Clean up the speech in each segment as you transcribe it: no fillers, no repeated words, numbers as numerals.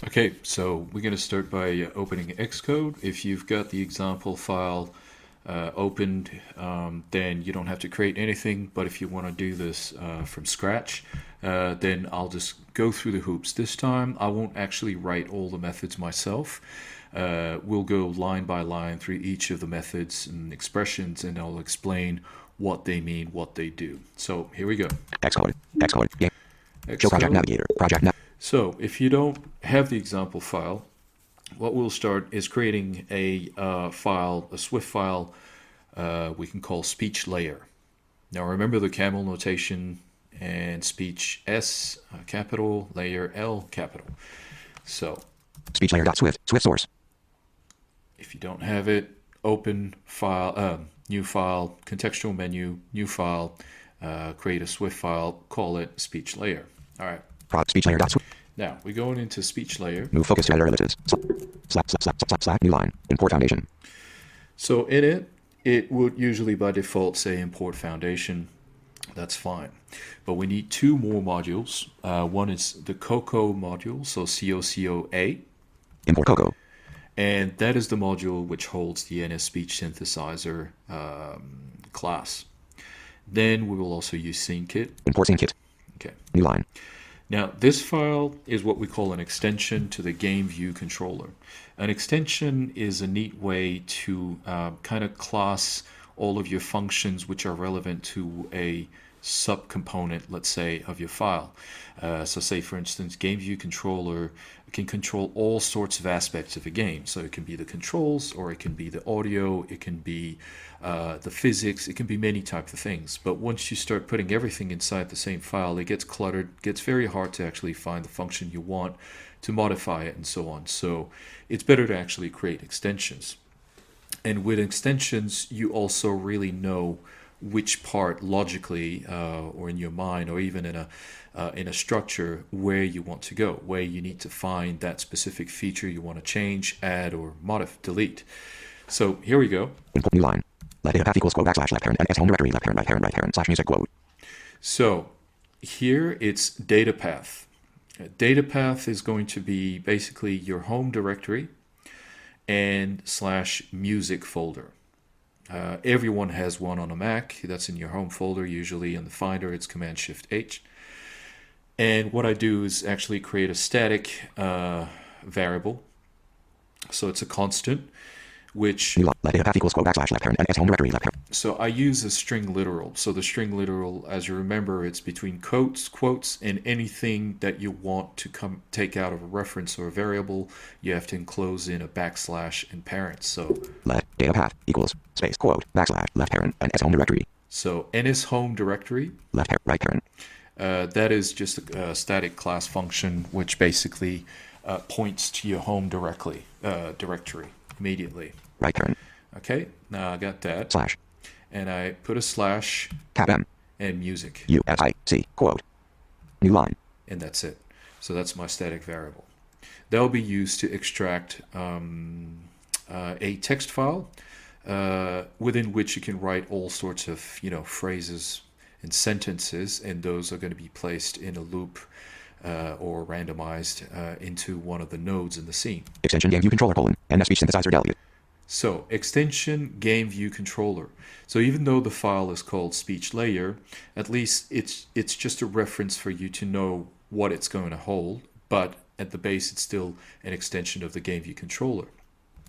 Okay, so we're going to start by opening Xcode. If you've got the example file opened, then you don't have to create anything. But if you want to do this from scratch, then I'll just go through the hoops. This time, I won't actually write all the methods myself. We'll go line by line through each of the methods and expressions, and I'll explain what they mean, what they do. So here we go. Xcode, game. Show project Xcode. navigator, So if you don't have the example file, what we'll start is creating a file, a Swift file we can call speech layer. Now remember the camel notation and speech S capital, layer L capital. So speech layer.swift, Swift source. if you don't have it, open file, new file, contextual menu, new file, create a Swift file, call it speech layer. All right. Speech layer.swift. Now we're going into speech layer. Move focus to editor ellipses. Slash new line. Import foundation. So in it would usually by default say import foundation. That's fine. But we need two more modules. One is the Cocoa module, so COCOA. Import Cocoa. And that is the module which holds the NSSpeechSynthesizer class. Then we will also use SceneKit. Import SceneKit. Okay. New line. Now, this file is what we call an extension to the game view controller. An extension is a neat way to kind of class all of your functions which are relevant to a subcomponent, let's say, of your file. So say, for instance, game view controller can control all sorts of aspects of a game. So it can be the controls, or it can be the audio, it can be the physics, it can be many types of things. But once you start putting everything inside the same file, it gets cluttered, gets very hard to actually find the function you want, to modify it, and so on. So it's better to actually create extensions. And with extensions, you also really know which part logically or in your mind or even in a structure where you want to go, where you need to find that specific feature you want to change, add, or modify, delete. So here we go. Import new line. Let data path equals quote backslash left parent NS home directory left parent right parent slash music quote. So here it's data path. Data path is going to be basically your home directory and slash music folder. Everyone has one on a Mac. That's in your home folder. Usually in the Finder, it's Command-Shift-H. And what I do is actually create a static variable. So it's a constant, which... Let data path equals quote backslash left parent NS home directory left parent. So I use a string literal. So the string literal, as you remember, it's between quotes, and anything that you want to take out of a reference or a variable, you have to enclose in a backslash and parent. So let data path equals space quote backslash left parent NS home directory. So NS home directory. Left parent right parent. That is just a static class function which basically points to your home directory immediately. Right parent. Okay, now I got that. Slash. And I put a slash Cap M. and music. USIC quote. New line. And that's it. So that's my static variable. That'll be used to extract a text file within which you can write all sorts of phrases and sentences, and those are going to be placed in a loop or randomized into one of the nodes in the scene. Extension game view controller NSSpeechSynthesizer delegate. So extension game view controller. So even though the file is called speech layer, at least it's just a reference for you to know what it's going to hold, but at the base it's still an extension of the game view controller.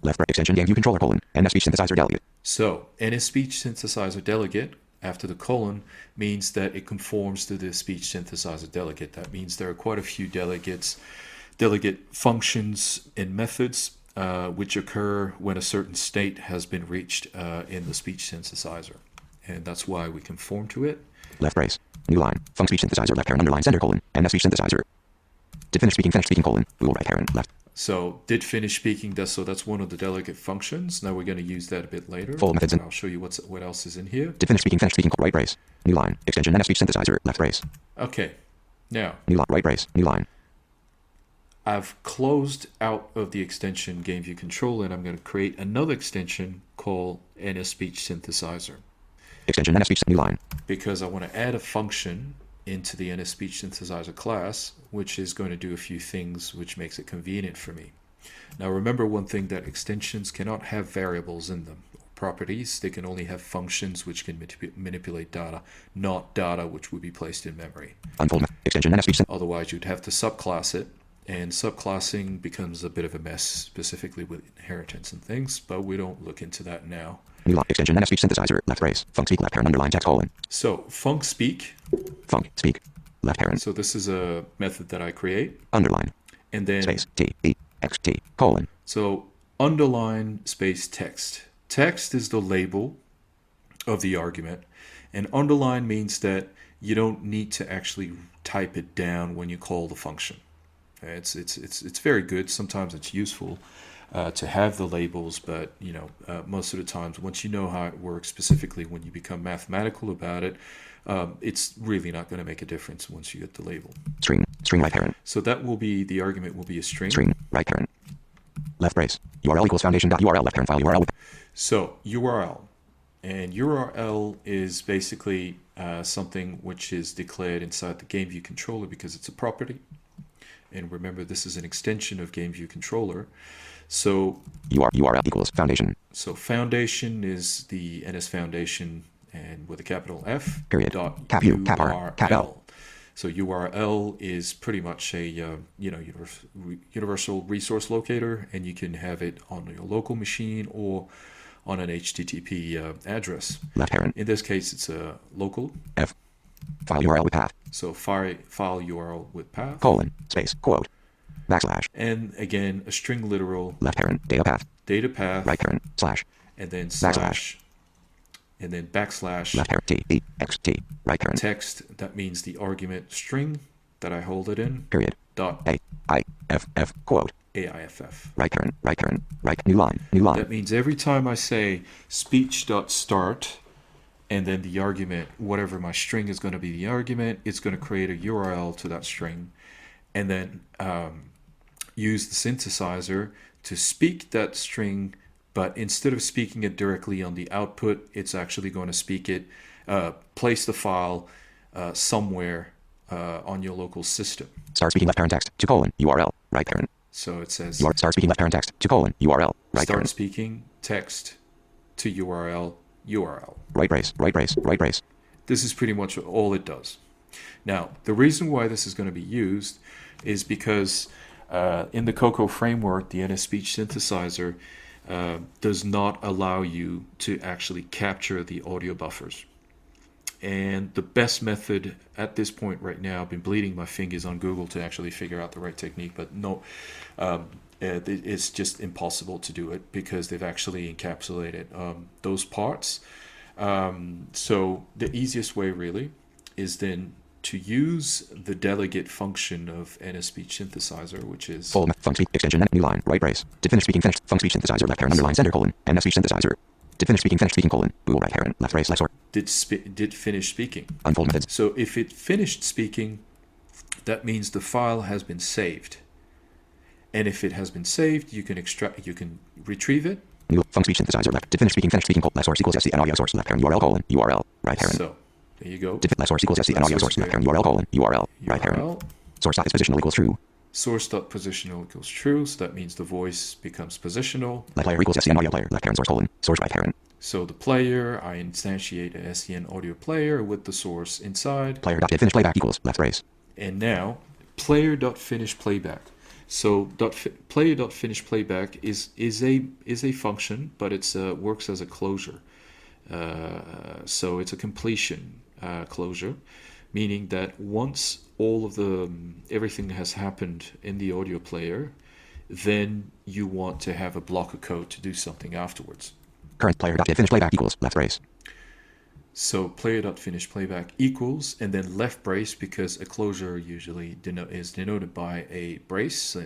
Left right extension game view controller NSSpeechSynthesizer delegate. So NSSpeechSynthesizer delegate after the colon means that it conforms to the speech synthesizer delegate. That means there are quite a few delegate functions and methods which occur when a certain state has been reached in the speech synthesizer. And that's why we conform to it. Left brace. New line. Func speech synthesizer left parent underline sender NSSpeechSynthesizer. Did finish speaking colon. We will right parent left. So did finish speaking, that's one of the delegate functions. Now we're going to use that a bit later. Full methods. I'll show you what else is in here. Did finish speaking right brace. New line. Extension NSSpeechSynthesizer left brace. Okay. Now. New line. Right brace. New line. I've closed out of the extension game view controller, and I'm going to create another extension called NSSpeechSynthesizer. Extension NSSpeech new line. Because I want to add a function into the NSSpeechSynthesizer class, which is going to do a few things which makes it convenient for me. Now remember one thing, that extensions cannot have variables in them, properties. They can only have functions which can manipulate data, not data which would be placed in memory. Unfold extension NSSpeechSynthesizer. Otherwise you'd have to subclass it, and subclassing becomes a bit of a mess, specifically with inheritance and things, but we don't look into that now. New line extension NSSpeechSynthesizer left brace func speak left parent underline text colon. So func speak Left parent. So this is a method that I create. Underline. And then Space T colon. So underline space text. Text is the label of the argument, and underline means that you don't need to actually type it down when you call the function. It's very good. Sometimes it's useful to have the labels, but most of the times, once you know how it works, specifically when you become mathematical about it, it's really not going to make a difference once you get the label. String right parent. So that will be, the argument will be a string. String right parent. Left brace. URL equals foundation.url left parent file URL. So URL. And URL is basically something which is declared inside the GameView controller because it's a property. And remember, this is an extension of GameView controller. So URL equals foundation. So foundation is the NS Foundation, and with a capital F. Period. Dot cap U, cap R, cap L. So URL is pretty much a universal resource locator, and you can have it on your local machine or on an HTTP address. Left parent. In this case, it's a local. F. File URL with path. So file URL with path. Colon. Space. Quote. Backslash. And again, a string literal. Left parent. Data path. Data path. Right parent. Slash. And then slash. And then backslash. Left parent. T. Right parent. Text. That means the argument string that I hold it in. Period. Dot. AIFF. Quote. AIFF. Right parent. Right. New line. That means every time I say speech.start and then the argument, whatever my string is going to be the argument, it's going to create a URL to that string, and then use the synthesizer to speak that string, but instead of speaking it directly on the output, it's actually going to speak it, place the file somewhere on your local system. Start speaking left parent text to colon URL right parent. So it says start speaking left parent text to colon URL right start parent. speaking text to URL. Right brace. This is pretty much all it does. Now, the reason why this is going to be used is because in the Cocoa framework, the NSSpeechSynthesizer does not allow you to actually capture the audio buffers. And the best method at this point right now, I've been bleeding my fingers on Google to actually figure out the right technique, but no, it's just impossible to do it because they've actually encapsulated those parts. So the easiest way really is then to use the delegate function of NSSpeechSynthesizer, which is full func speak extension new line right brace did finish speaking finished func SpeechSynthesizer left parent underline center colon NSSpeechSynthesizer did finish speaking colon bool right parent left brace left sort did finish speaking. Unfold methods. So if it finished speaking, that means the file has been saved. And if it has been saved, you can retrieve it. New func SpeechSynthesizer left did finish speaking colon left source equals SC and audio source left parent URL colon URL right parent. So there you go. Left source equals SC and audio source left parent URL colon URL right parent. Source.positional equals true. Source.positional equals true, so that means the voice becomes positional. Left player equals SCN audio player left parent source colon source right parent. So the player, I instantiate a SCN audio player with the source inside. Player.finish playback equals left brace. And now player.finish playback. So player.finish playback is a function, but it's works as a closure. So it's a completion closure, meaning that once all of everything has happened in the audio player, then you want to have a block of code to do something afterwards. Current player.finish playback equals left brace. So player.finish playback equals, and then left brace, because a closure usually is denoted by a brace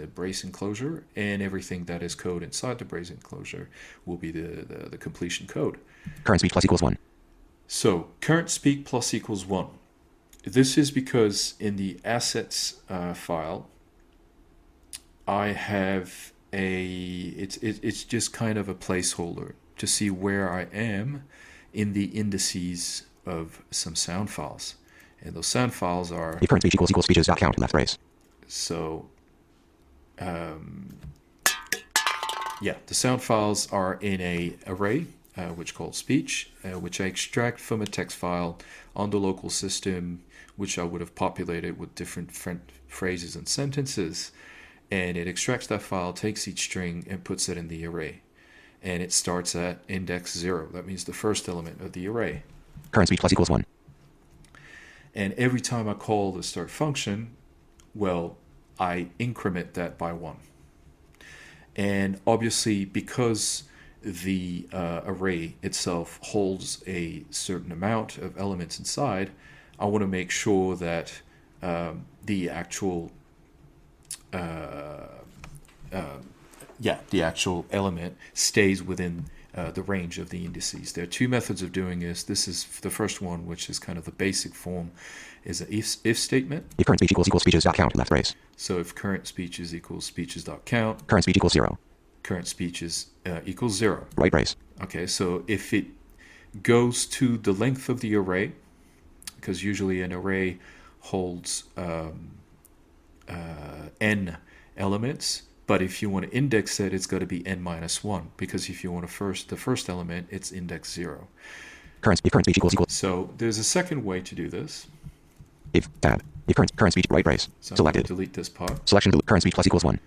enclosure, and everything that is code inside the brace enclosure will be the completion code. Current speech plus equals 1. So current speak plus equals 1. This is because in the assets file, I have it's just kind of a placeholder to see where I am in the indices of some sound files. And those sound files are, If current speech equals speeches dot count left brace. so, yeah, the sound files are in a array, which called speech, which I extract from a text file on the local system, which I would have populated with different phrases and sentences. And it extracts that file, takes each string, and puts it in the array. And it starts at index 0. That means the first element of the array. Current speech plus equals 1. And every time I call the start function, well, I increment that by 1. And obviously, because the array itself holds a certain amount of elements inside, I want to make sure that the actual element stays within the range of the indices. There are two methods of doing this. This is the first one, which is kind of the basic form, is an if statement. If current speech equals speeches dot count left brace. So if current speeches equals speeches dot count, Current speech equals 0. current speeches equals 0. Right brace. Okay, so if it goes to the length of the array, because usually an array holds n elements, but if you want to index it, it's got to be n minus 1, because if you want the first element, it's index 0. If current speech equals So there's a second way to do this. if tab. If current speech right brace. So Selected. delete this part. Selection current speech plus equals 1.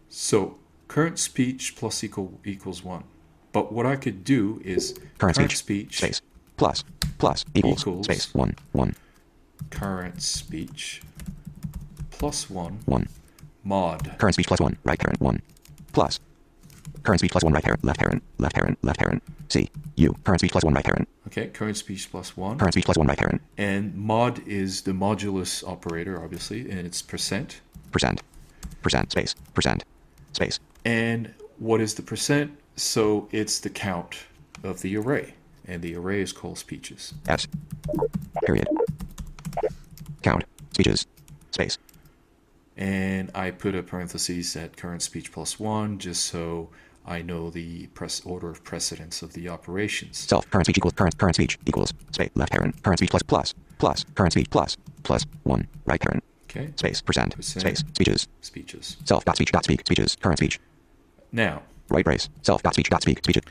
So current speech plus equals 1. But what I could do is Current speech space plus equals space 1 current speech plus 1 1. mod Current speech plus 1 right parent 1 plus current speech plus 1 right parent left parent C U current speech plus 1 right parent. Okay, current speech plus 1. Current speech plus 1 right parent. And mod is the modulus operator, obviously, and it's percent. Percent space. And what is the percent? So it's the count of the array, and the array is called speeches. S period count speeches space. And I put a parenthesis at current speech plus 1 just so I know the order of precedence of the operations. Self current speech equals current speech equals space left parent current speech plus current speech plus 1 right parent. Okay. Space percent space speeches. Self dot speech speeches current speech. Now, right brace self dot speech speeches.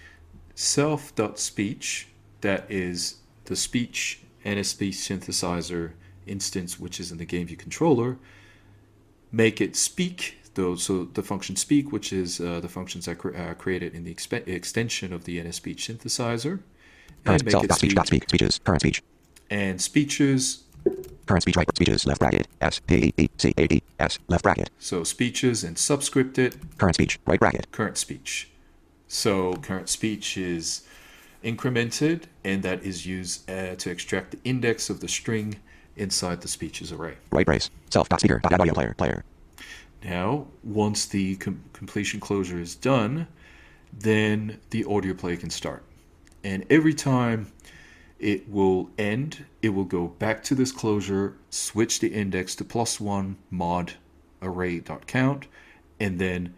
Self dot speech, that is the speech NSSpeechSynthesizer instance, which is in the GameView controller. Make it speak, though. So the function speak, which is the functions I created in the extension of the NSSpeechSynthesizer. And make it speeches current speech. And speeches. Current speech right speeches left bracket S P E C A D S left bracket. So speeches and subscripted. Current speech right bracket. Current speech. So current speech is incremented, and that is used to extract the index of the string inside the speeches array. Right brace self dot speaker dot audio player. Now, once the completion closure is done, then the audio play can start. And every time it will end, it will go back to this closure, switch the index to +1 mod array.count, and then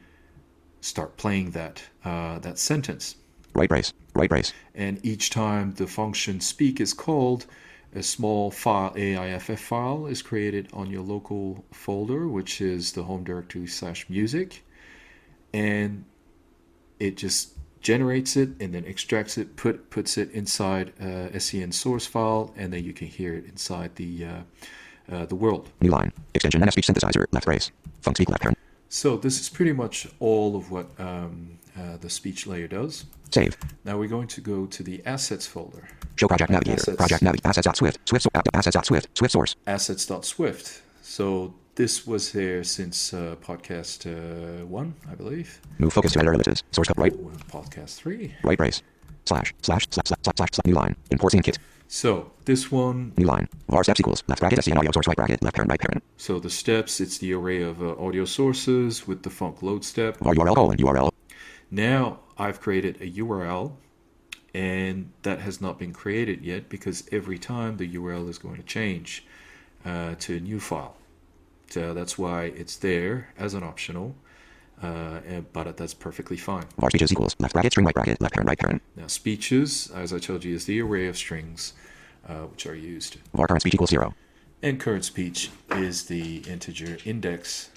start playing that sentence. Right brace. And each time the function speak is called, a small file, AIFF file, is created on your local folder, which is the home directory /music. And it just generates it and then extracts it, puts it inside SCN source file, and then you can hear it inside the world. New line. Extension NSSpeechSynthesizer left brace. Func speak left parent. So this is pretty much all of what the speech layer does. Save. Now we're going to go to the assets folder. Show project navigator. Assets.swift. Swift source. Assets.swift. So this was there since podcast 1, I believe. Move focus to editor ellipses. Source code right. Podcast 3. Right brace. / new line. Import scene kit. So this one. New line. var steps equals left bracket SCN audio source right bracket left parent. So the steps, it's the array of audio sources with the func load step. var URL. Now I've created a URL, and that has not been created yet because every time the URL is going to change to a new file. So that's why it's there as an optional, but that's perfectly fine. var speeches equals left bracket string right bracket left parent. Now speeches, as I told you, is the array of strings which are used. var current speech equals 0. And current speech is the integer index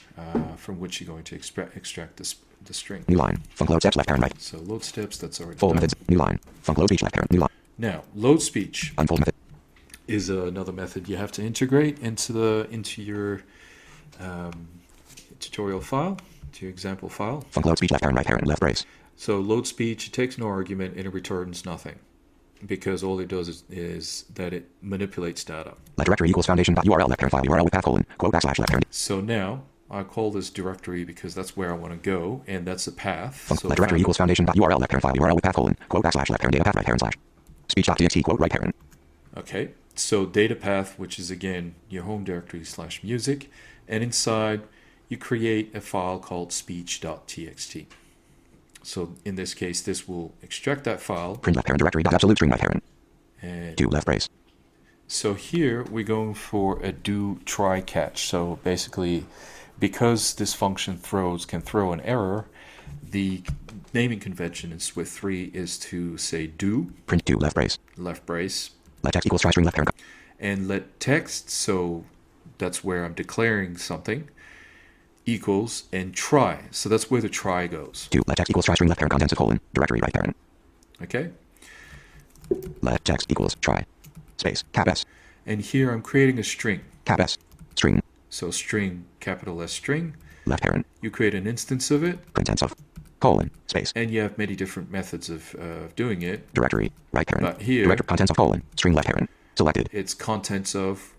from which you're going to extract the string. New line. Func load steps left parent right. So load steps, that's already Fold done. methods. New line. Func load speech left parent. New line. Now, load speech Unfold method. is another method you have to integrate into your tutorial file, to your example file. Func load speech left parent left brace. So load speech, it takes no argument and it returns nothing, because all it does is that it manipulates data. Let directory equals foundation.url left parent file URL with path colon quote backslash left parent. So now I call this directory because that's where I want to go, and that's the path. Func So let directory equals foundation.url left parent file URL with path colon quote backslash left parent data path right parent slash speech.txt quote right parent. Okay, so data path, which is again your home directory / music, and inside you create a file called speech.txt. So in this case, this will extract that file. Print left parent directory absolute string right parent. And Do left brace. so here we're going for a do try catch. So basically, because this function can throw an error, the naming convention in Swift 3 is to say do Print do left brace. left brace Let text equals try string left parent. and let text, so that's where I'm declaring something, equals and try. So that's where the try goes. Do let text equals try string left parent contents of colon directory right parent. Okay? Let text equals try space cap s And here I'm creating a string. cap s string So string, capital S string. left parent You create an instance of it, contents of colon space and you have many different methods of doing it. directory right parent. But here, Directory contents of colon string left parent selected. it's contents of,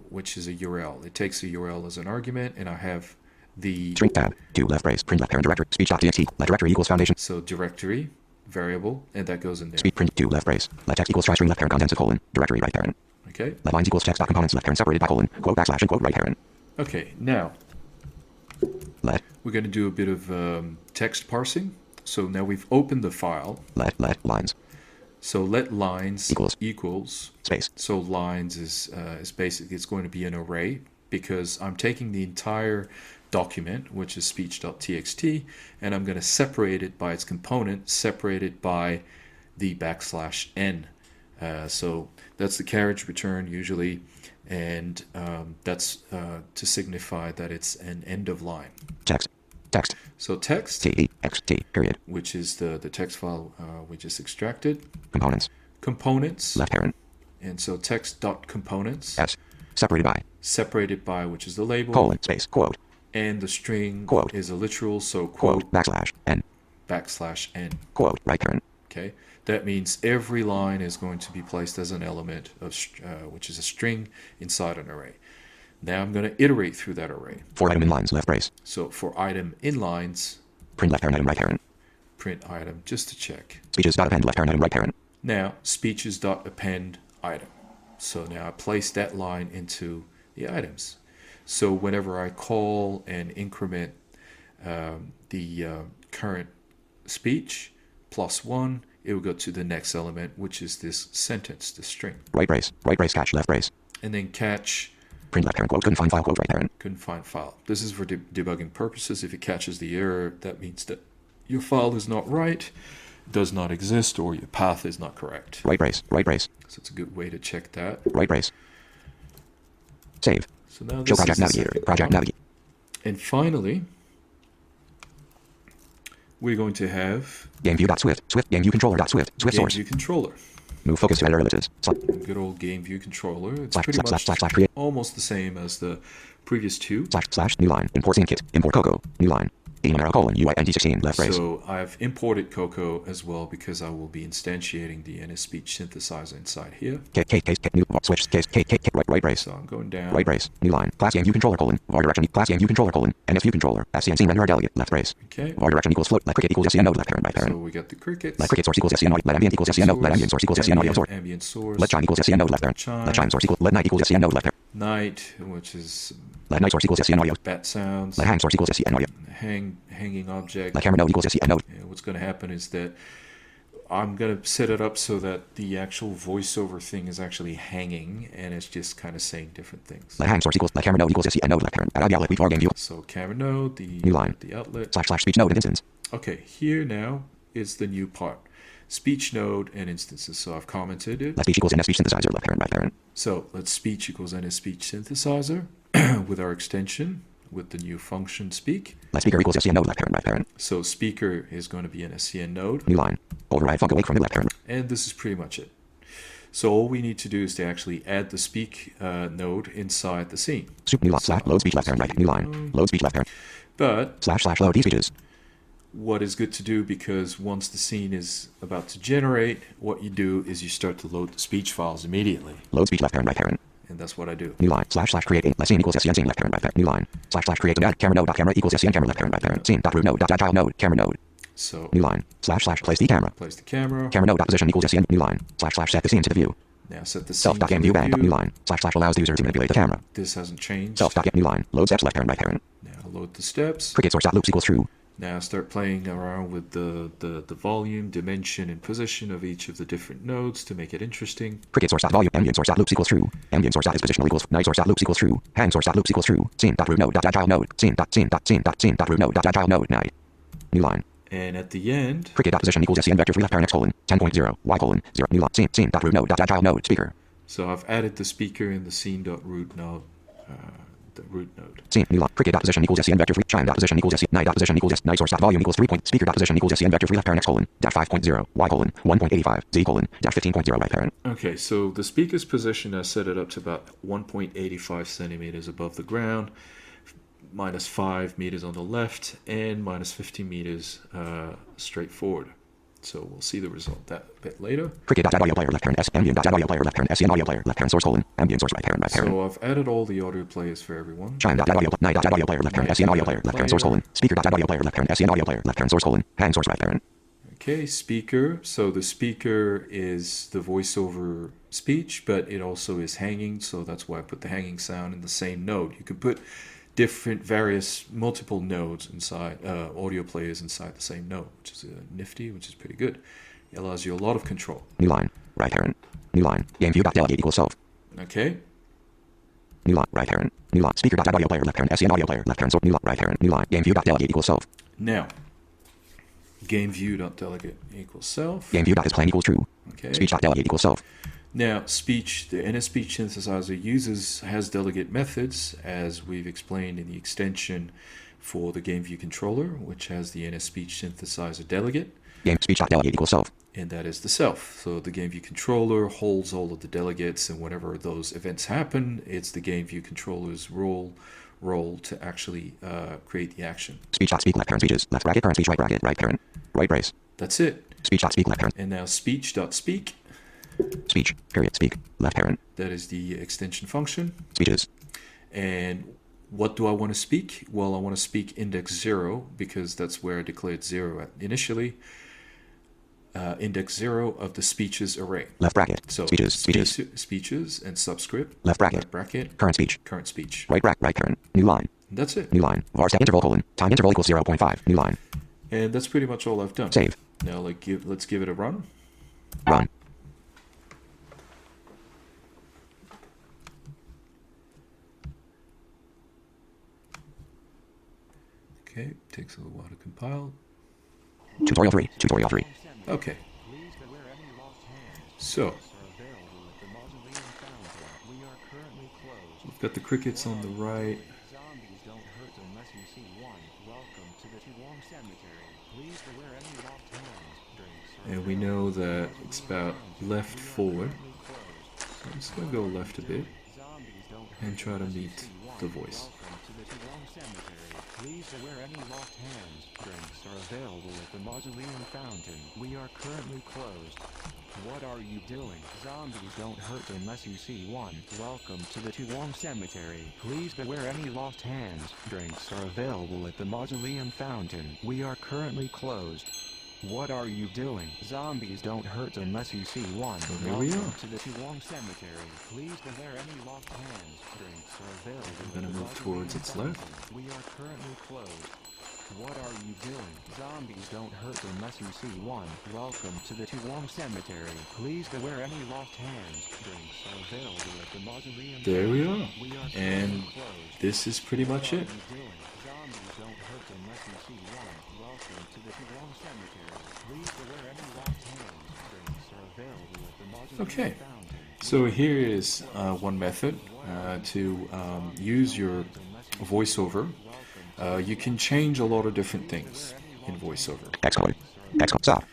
which is a URL. It takes a URL as an argument, and I have the String tab do left brace print left parent directory speech.txt let directory equals foundation so directory variable, and that goes in there. speech print do left brace let text equals try string left parent contents of colon directory right parent. Okay. Let lines equals text dot components left parent separated by colon quote backslash and quote right parent. Okay. Now Let we're going to do a bit of text parsing. So now we've opened the file. let lines So let lines equals space So lines is basically, it's going to be an array, because I'm taking the entire document, which is speech.txt, and I'm going to separate it by its component, separated by the \n. So that's the carriage return usually, and that's to signify that it's an end of line. text So text, t period which is the text file we just extracted. components Components, left parent and so text.components. s separated by which is the label, colon space quote and the string quote is a literal, so quote backslash n \n. quote right parent. Okay, that means every line is going to be placed as an element of which is a string inside an array. Now I'm going to iterate through that array. For item in lines left brace So for item in lines, print left parent item right parent. print item just to check. Speeches dot append left parent item right parent. Now speeches.append item. So now I place that line into the items. So whenever I call and increment the current speech +1, it will go to the next element, which is this sentence, the string. Right brace catch left brace. And then catch Print left parent quote couldn't find file quote right parent. couldn't find file. This is for debugging purposes. If it catches the error, that means that your file is not right, does not exist, or your path is not correct. Right brace. So it's a good way to check that. Right brace. Save. So now Show this project is the navigator. second Project one. navigator. And finally, we're going to have GameView.swift. Swift GameViewController.swift. Swift source. GameView controller. Move focus to editor ellipses. Good old GameView controller. It's Slash, pretty slash, much slash, slash, create. almost the same as the previous two. // new line. Import scene kit. Import Coco. New line. UI NT16 left brace. So I've imported Coco as well, because I will be instantiating the NSSpeechSynthesizer inside here. New switch case right brace. So I'm going down. Right brace. New line. Class GameView controller colon. Var direction. Class GameView controller colon. NSView controller. SCNC renderer delegate. Left brace. Okay. Var direction equals float. Let cricket equals SCN node left parent by parent. So we got the crickets. Let cricket source equals SCN node. Let ambient equals SCN node. Let ambient source equals SCN audio source. Ambient source. Let chime equals SCN node left parent. Let chime source equals let night equals SCN node left parent. Night, which is Let night source equals SCN audio. bat sounds. Let hang source equals SCN audio. Hanging object. Let camera node equals SCN node. And what's going to happen is that I'm going to set it up so that the actual voiceover thing is actually hanging, and it's just kind of saying different things. Let hang source equals let camera node equals SCN node left parent. Add outlet we var game view. So camera node, the New line. the outlet. // speech node and instance. Okay, here now is the new part. speech node, and instances. So I've commented it. Let speech equals NSSpeechSynthesizer, left parent, right parent. So let speech equals NSSpeechSynthesizer with our extension with the new function speak. Let speaker equals SCN node, left parent, right parent. So speaker is going to be an SCN node. New line. Override func awake from the left parent. And this is pretty much it. So all we need to do is to actually add the speak node inside the scene. New line slash load speech left parent, right. New line. Load speech left parent. But slash load these speeches. What is good to do, because once the scene is about to generate, what you do is you start to load the speech files immediately. Load speech left parent, right parent. And that's what I do. New line slash create let scene equals SCN scene left parent, right parent. New line slash create dot camera node dot camera equals SCN camera left parent, right parent. Scene dot root node dot agile node camera node. So new line slash place the camera. Place the camera. Camera node dot position equals SCN. New line slash set the scene to the view. Now set the scene self dot game view bang new line slash allows the user to manipulate the camera. This hasn't changed. Self dot new line load steps left parent, right parent. Now load the steps. Cricket source dot loops equals true. Now start playing around with the volume, dimension, and position of each of the different nodes to make it interesting. Cricket source dot volume ambient source dot loops equals true. Ambient source dot is positional equals night source dot loops equals true. Hang source dot loops equals true. Scene dot root node dot agile node. Scene dot root node dot agile node night. New line. And at the end, cricket dot position equals SCN vector 3 left parent x colon 10.0 y colon 0 new line scene dot root node dot agile node speaker. So I've added the speaker in the scene dot root node. The root node. Scene new line cricket dot position equals SCN vector 3 chime dot position equals SCN night dot position equals night source dot volume equals 3 point speaker dot position equals SCN vector 3 left parent x colon dash 5.0 y colon 1.85 z colon dash 15.0 right parent. Okay, so the speaker's position, I set it up to about 1.85 centimeters above the ground, minus 5 meters on the left, and minus 50 meters straight forward. So we'll see the result that a bit later. Cricket dot audio player left parent S ambient dot audio player left parent SCN audio player left parent source colon ambient source right parent right parent. So I've added all the audio players for everyone. Chime dot audio night dot audio player left parent SCN audio player left parent source colon speaker dot audio player left parent SCN audio player left parent source colon hang source right parent. Okay, speaker. So the speaker is the voiceover speech, but it also is hanging. So that's why I put the hanging sound in the same node. You could put multiple nodes inside, audio players inside the same node, which is nifty, which is pretty good. It allows you a lot of control. New line, right parent. New line, game view dot delegate equals self. Okay. New line, right parent. New line, speaker dot audio player left parent SCN audio player left parent source. New line, right parent. New line, game view dot delegate equals self. Now, game view dot delegate equals self. Game view dot is plain equals true. Okay. Speech dot delegate equals self. Now, the NSSpeechSynthesizer has delegate methods, as we've explained in the extension for the GameView controller, which has the NSSpeechSynthesizer delegate. Game speech dot delegate equals self. And that is the self. So the GameView controller holds all of the delegates, and whenever those events happen, it's the GameView controller's role to actually create the action. Speech dot speak left parent speeches left bracket parent speech right bracket right parent right brace. That's it. Speech dot speak left parent. And now speech dot speak. Speech period speak left parent. That is the extension function. Speeches. And what do I want to speak? Well, I want to speak index 0 because that's where I declared 0 at initially. Index 0 of the speeches array. Left bracket. So speeches and subscript. Left bracket. Right bracket. Current speech. Current speech. Right parent. New line. That's it. New line. Var set interval colon time interval equals 0.5. New line. And that's pretty much all I've done. Save. Now let's give it a run. Run. Okay, takes a little while to compile. Tutorial 3. Okay. So, we've got the crickets on the right. And we know that it's about left forward. So I'm just going to go left a bit and try to meet the voice. Please beware any lost hands. Drinks are available at the Mausoleum Fountain. We are currently closed. What are you doing? Zombies don't hurt unless you see one. Welcome to the Tuwong Cemetery. Please beware any lost hands. Drinks are available at the Mausoleum Fountain. We are currently closed. What are you doing? Zombies don't hurt unless you see one. Well, there we are. To the Tuwong Cemetery. Please beware any lost hands. Drinks are available. I'm going to move towards its left. We are currently closed. What are you doing? Zombies don't hurt unless you see one. Welcome to the Tuwong Cemetery. Please beware any lost hands. Drinks are available at the Mausoleum. There we are. And closed. this is pretty much it. Zombies don't hurt unless you see one. Welcome to the Long Cemetery. Please beware any lost hands. Drinks are available at the mausoleum Okay, fountain. so here is one method to use your voiceover. You can change a lot of different things in voiceover. Xcode. Xcode. Stop.